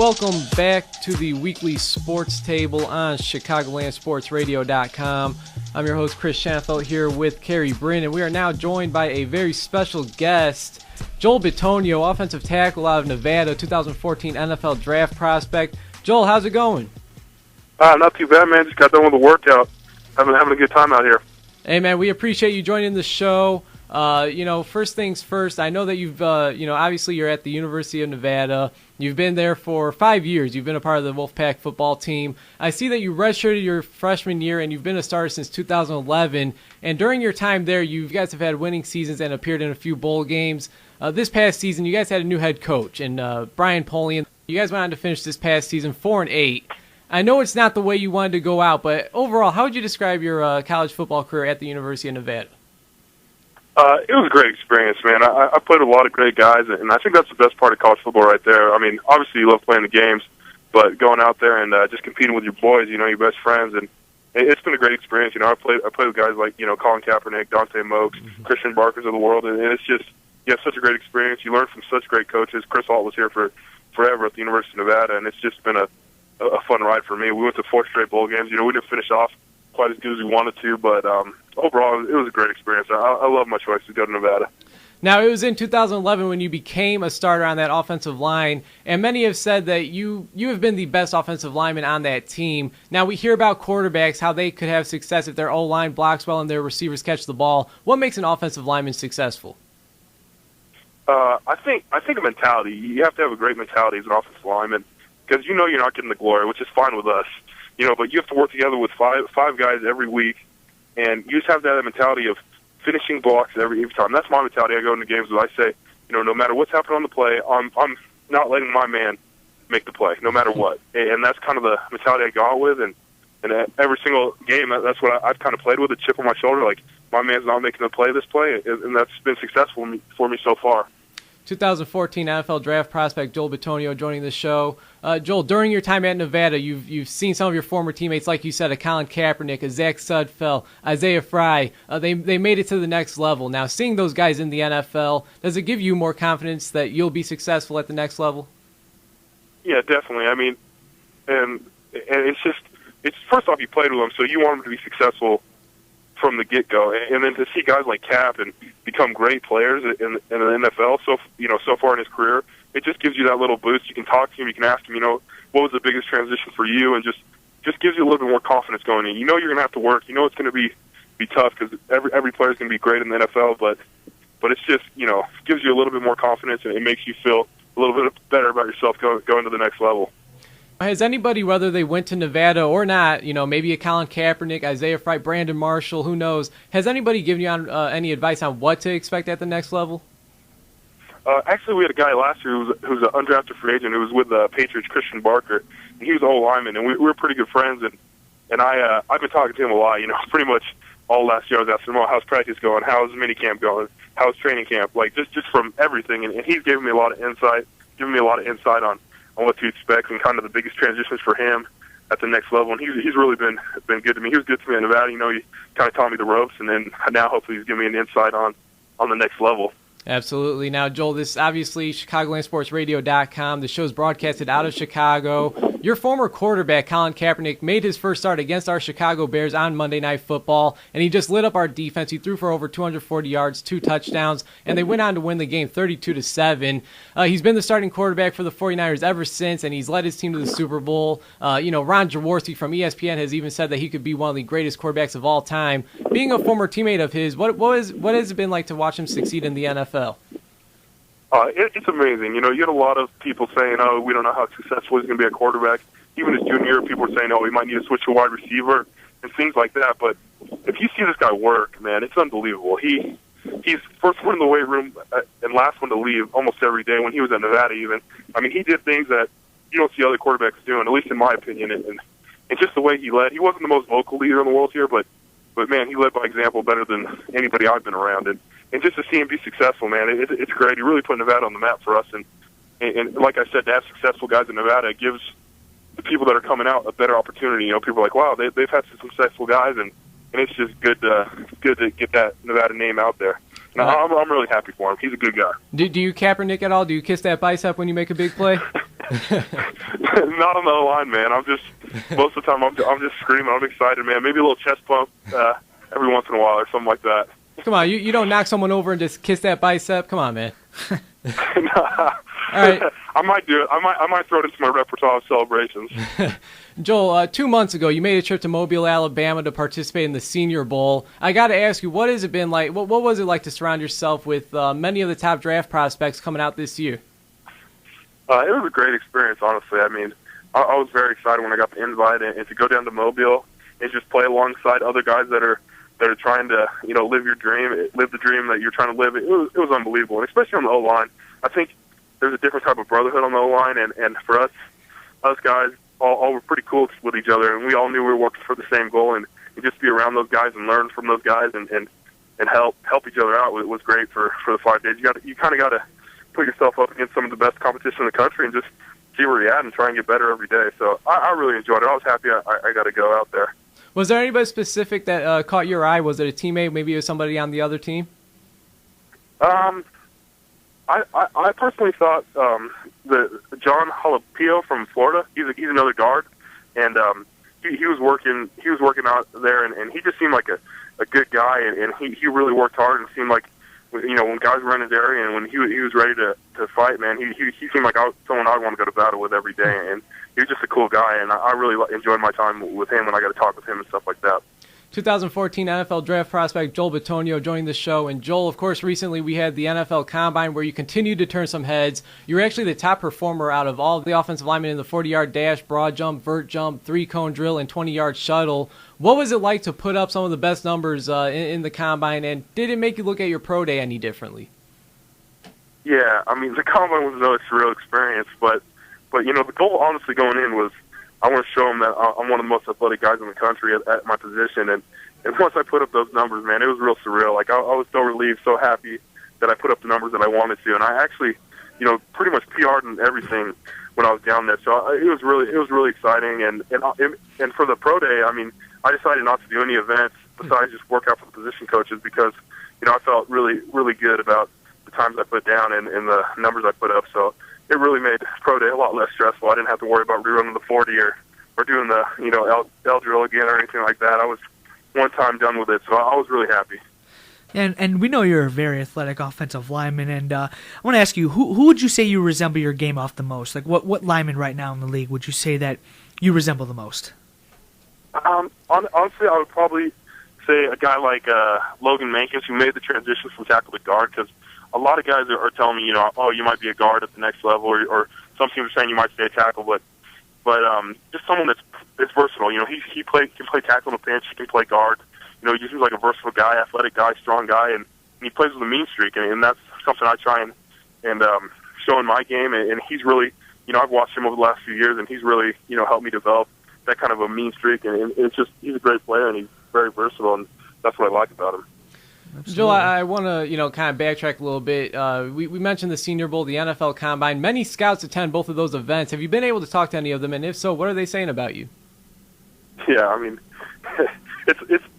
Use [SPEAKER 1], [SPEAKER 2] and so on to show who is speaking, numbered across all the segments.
[SPEAKER 1] welcome back to the weekly sports table on ChicagolandSportsRadio.com. I'm your host, Chris Schanfeld, here with Carrie Bryn, and we are now joined by a very special guest, Joel Bitonio, offensive tackle out of Nevada, 2014 NFL draft prospect. Joel, how's it going?
[SPEAKER 2] Not too bad, man. Just got done with the workout. Having a good time out here.
[SPEAKER 1] Hey, man, we appreciate you joining the show. First things first, I know that you've, obviously you're at the University of Nevada. You've been there for 5 years. You've been a part of the Wolfpack football team. I see that you redshirted your freshman year, and you've been a starter since 2011. And during your time there, you guys have had winning seasons and appeared in a few bowl games. This past season, you guys had a new head coach, and Brian Polian. You guys went on to finish this past season 4-8. I know it's not the way you wanted to go out, but overall, how would you describe your college football career at the University of Nevada?
[SPEAKER 2] It was a great experience, man. I played with a lot of great guys, and I think that's the best part of college football right there. I mean, obviously you love playing the games, but going out there and just competing with your boys, your best friends, and it's been a great experience. I played with guys like, Colin Kaepernick, Dante Mokes, Christian Barkers of the world, and it's just, you have such a great experience. You learn from such great coaches. Chris Alt was here for forever at the University of Nevada, and it's just been a fun ride for me. We went to 4 straight bowl games. We didn't finish off quite as good as we wanted to, but overall, it was a great experience. I love my choice to go to Nevada.
[SPEAKER 1] Now, it was in 2011 when you became a starter on that offensive line, and many have said that you have been the best offensive lineman on that team. Now, we hear about quarterbacks, how they could have success if their O-line blocks well and their receivers catch the ball. What makes an offensive lineman successful?
[SPEAKER 2] I think a mentality. You have to have a great mentality as an offensive lineman because you're not getting the glory, which is fine with us. But you have to work together with five guys every week, and you just have to have that mentality of finishing blocks every time. That's my mentality. I go into games where I say, no matter what's happening on the play, I'm not letting my man make the play, no matter what. And that's kind of the mentality I go out with, and every single game, that's what I've kind of played with, a chip on my shoulder, like my man's not making the play this play, and that's been successful for me so far.
[SPEAKER 1] 2014 NFL draft prospect Joel Bitonio joining the show. Joel, during your time at Nevada, you've seen some of your former teammates, like you said, a Colin Kaepernick, a Zach Sudfeld, Isaiah Fry. They made it to the next level. Now, seeing those guys in the NFL, does it give you more confidence that you'll be successful at the next level?
[SPEAKER 2] Yeah, definitely. I mean, and it's first off, you played with them, so you want them to be successful from the get-go, and then to see guys like Cap and become great players in the NFL so far in his career, it just gives you that little boost. You can talk to him, you can ask him, what was the biggest transition for you, and just gives you a little bit more confidence going in. You're going to have to work. It's going to be tough because every player is going to be great in the NFL, but it's just gives you a little bit more confidence, and it makes you feel a little bit better about yourself going to the next level.
[SPEAKER 1] Has anybody, whether they went to Nevada or not, maybe a Colin Kaepernick, Isaiah Fry, Brandon Marshall, who knows, has anybody given you any advice on what to expect at the next level?
[SPEAKER 2] Actually, we had a guy last year who was an undrafted free agent who was with the Patriots, Christian Barker, and he was an old lineman, and we were pretty good friends, and I've been talking to him a lot, pretty much all last year. I was asking him, how's practice going, how's minicamp going, how's training camp, like just from everything, and he's giving me a lot of insight on what to expect and kind of the biggest transitions for him at the next level. And he's really been good to me. He was good to me in Nevada. He kind of taught me the ropes, and then now hopefully he's giving me an insight on the next level.
[SPEAKER 1] Absolutely. Now, Joel, this is obviously ChicagolandSportsRadio.com. The show's broadcasted out of Chicago. Your former quarterback, Colin Kaepernick, made his first start against our Chicago Bears on Monday Night Football, and he just lit up our defense. He threw for over 240 yards, 2 touchdowns, and they went on to win the game 32-7. He's been the starting quarterback for the 49ers ever since, and he's led his team to the Super Bowl. Ron Jaworski from ESPN has even said that he could be one of the greatest quarterbacks of all time. Being a former teammate of his, what has it been like to watch him succeed in the NFL?
[SPEAKER 2] It's amazing. You had a lot of people saying, we don't know how successful he's going to be a quarterback. Even his junior year, people were saying, we might need to switch to wide receiver and things like that. But if you see this guy work, man, it's unbelievable. He's first one in the weight room and last one to leave almost every day when he was at Nevada even. I mean, he did things that you don't see other quarterbacks doing, at least in my opinion. And just the way he led. He wasn't the most vocal leader in the world here, but man, he led by example better than anybody I've been around. And just to see him be successful, man, it's great. He really put Nevada on the map for us. And like I said, to have successful guys in Nevada, it gives the people that are coming out a better opportunity. People are like, wow, they've had some successful guys, and it's just good to get that Nevada name out there. And I'm really happy for him. He's a good guy.
[SPEAKER 1] Do you Kaepernick at all? Do you kiss that bicep when you make a big play?
[SPEAKER 2] Not on the line, man. Most of the time I'm just screaming. I'm excited, man. Maybe a little chest bump every once in a while or something like that.
[SPEAKER 1] Come on, you don't knock someone over and just kiss that bicep. Come on, man.
[SPEAKER 2] Nah.
[SPEAKER 1] All right.
[SPEAKER 2] I might do it. I might throw it into my repertoire of celebrations.
[SPEAKER 1] Joel, 2 months ago, you made a trip to Mobile, Alabama to participate in the Senior Bowl. I got to ask you, what has it been like? What was it like to surround yourself with many of the top draft prospects coming out this year?
[SPEAKER 2] It was a great experience, honestly. I mean, I was very excited when I got the invite and to go down to Mobile and just play alongside other guys that are trying to, live the dream that you're trying to live. It was unbelievable, and especially on the O-line. I think there's a different type of brotherhood on the O-line, and for us guys, all were pretty cool with each other, and we all knew we were working for the same goal, and just be around those guys and learn from those guys and help each other out was great for the 5 days. You kind of got to put yourself up against some of the best competition in the country and just see where you're at and try and get better every day. So I really enjoyed it. I was happy I got to go out there.
[SPEAKER 1] Was there anybody specific that caught your eye? Was it a teammate? Maybe it was somebody on the other team?
[SPEAKER 2] I personally thought the John Jalapio from Florida. He's another guard, and he was working out there, and he just seemed like a good guy, and he really worked hard and seemed like when guys were in his area and when he was ready to fight, man, he seemed like someone I'd want to go to battle with every day, and he was just a cool guy, and I really enjoyed my time with him when I got to talk with him and stuff like that. 2014
[SPEAKER 1] NFL draft prospect Joel Bitonio joined the show. And Joel, of course, recently we had the NFL Combine where you continued to turn some heads. You were actually the top performer out of all of the offensive linemen in the 40-yard dash, broad jump, vert jump, 3-cone drill, and 20-yard shuttle. What was it like to put up some of the best numbers in the Combine, and did it make you look at your pro day any differently?
[SPEAKER 2] Yeah, I mean, the Combine was another surreal experience, but the goal honestly going in was I want to show them that I'm one of the most athletic guys in the country at my position. And once I put up those numbers, man, it was real surreal. Like, I was so relieved, so happy that I put up the numbers that I wanted to. And I actually, pretty much PR'd and everything when I was down there. So it was really exciting. And for the pro day, I mean, I decided not to do any events besides just work out for the position coaches because, I felt really, really good about the times I put down and the numbers I put up. So it really made pro day a lot less stressful. I didn't have to worry about rerunning the 40 or doing the L drill again or anything like that. I was one time done with it, so I was really happy.
[SPEAKER 3] And we know you're a very athletic offensive lineman, and I want to ask you, who would you say you resemble your game off the most? Like, what lineman right now in the league would you say that you resemble the most?
[SPEAKER 2] Honestly, I would probably say a guy like Logan Mankins, who made the transition from tackle to guard, because a lot of guys are telling me, you might be a guard at the next level, or some teams are saying you might stay a tackle, but just someone that's versatile. He can play tackle in the pinch, he can play guard. He seems like a versatile guy, athletic guy, strong guy, and he plays with a mean streak, and that's something I try and show in my game. And he's really, I've watched him over the last few years, and he's really, helped me develop that kind of a mean streak. And it's just, he's a great player, and he's very versatile, and that's what I like about him.
[SPEAKER 1] Absolutely. Joel, I want to, kind of backtrack a little bit. We mentioned the Senior Bowl, the NFL Combine. Many scouts attend both of those events. Have you been able to talk to any of them? And if so, what are they saying about you?
[SPEAKER 2] Yeah, I mean, it's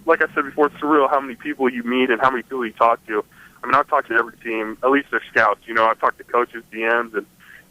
[SPEAKER 2] like I said before, it's surreal how many people you meet and how many people you talk to. I mean, I've talked to every team, at least they're scouts. I've talked to coaches, DMs,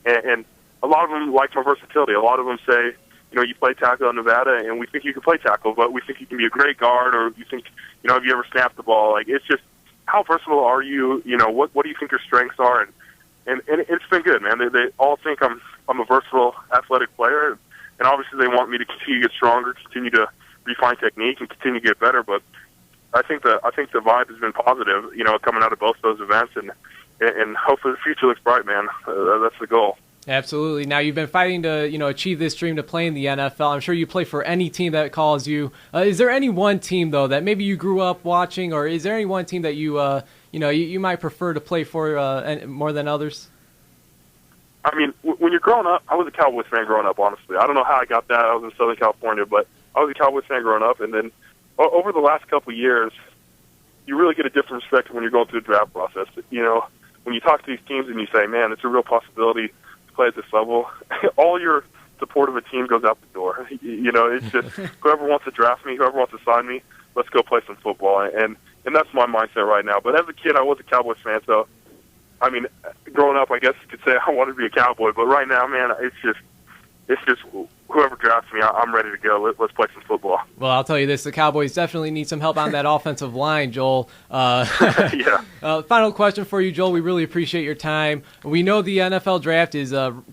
[SPEAKER 2] and a lot of them like my versatility. A lot of them say, you play tackle in Nevada, and we think you can play tackle, but we think you can be a great guard, or you think, have you ever snapped the ball? Like, it's just, how versatile are you? What do you think your strengths are? And it's been good, man. They all think I'm a versatile, athletic player, and obviously they want me to continue to get stronger, continue to refine technique, and continue to get better. But I think the vibe has been positive, coming out of both those events, and hopefully the future looks bright, man. That's the goal.
[SPEAKER 1] Absolutely. Now, you've been fighting to, achieve this dream to play in the NFL. I'm sure you play for any team that calls you. Is there any one team, though, that maybe you grew up watching, or is there any one team that you might prefer to play for more than others?
[SPEAKER 2] I mean, when you're growing up, I was a Cowboys fan growing up, honestly. I don't know how I got that. I was in Southern California, but I was a Cowboys fan growing up. And then over the last couple of years, you really get a different respect when you're going through the draft process. When you talk to these teams and you say, man, it's a real possibility play at this level, all your support of a team goes out the door. It's just whoever wants to draft me, whoever wants to sign me, let's go play some football. And that's my mindset right now. But as a kid, I was a Cowboys fan, so I mean, growing up, I guess you could say I wanted to be a Cowboy, but right now, man, it's just whoever drafts me, I'm ready to go. Let's play some football.
[SPEAKER 1] Well, I'll tell you this: the Cowboys definitely need some help on that offensive line, Joel.
[SPEAKER 2] Yeah.
[SPEAKER 1] Final question for you, Joel. We really appreciate your time. We know the NFL draft is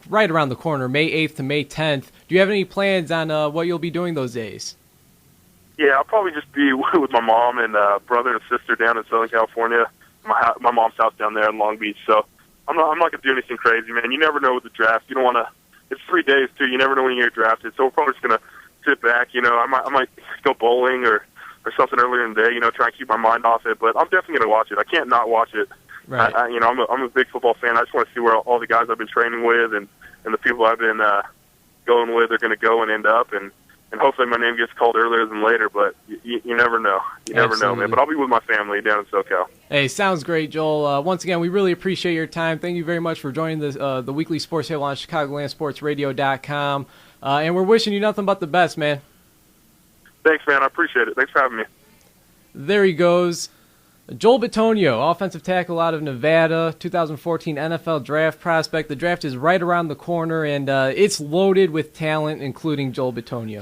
[SPEAKER 1] right around the corner, May 8th to May 10th. Do you have any plans on what you'll be doing those days?
[SPEAKER 2] Yeah, I'll probably just be with my mom and brother and sister down in Southern California. My mom's house down there in Long Beach. So I'm not going to do anything crazy, man. You never know with the draft. You don't want to. It's 3 days too. You never know when you get drafted. So we're probably just going to sit back. You know, I might go bowling or something earlier in the day. You know, try and keep my mind off it. But I'm definitely going to watch it. I can't not watch it.
[SPEAKER 1] Right.
[SPEAKER 2] I'm a big football fan. I just want to see where all the guys I've been training with and the people I've been going with are going to go and end up. And hopefully my name gets called earlier than later, but you never know. You never know, man. But I'll be with my family down in SoCal.
[SPEAKER 1] Hey, sounds great, Joel. Once again, we really appreciate your time. Thank you very much for joining the weekly sports show on ChicagolandSportsRadio.com. And we're wishing you nothing but the best, man.
[SPEAKER 2] Thanks, man. I appreciate it. Thanks for having me.
[SPEAKER 1] There he goes. Joel Bitonio, offensive tackle out of Nevada, 2014 NFL draft prospect. The draft is right around the corner, and it's loaded with talent, including Joel Bitonio.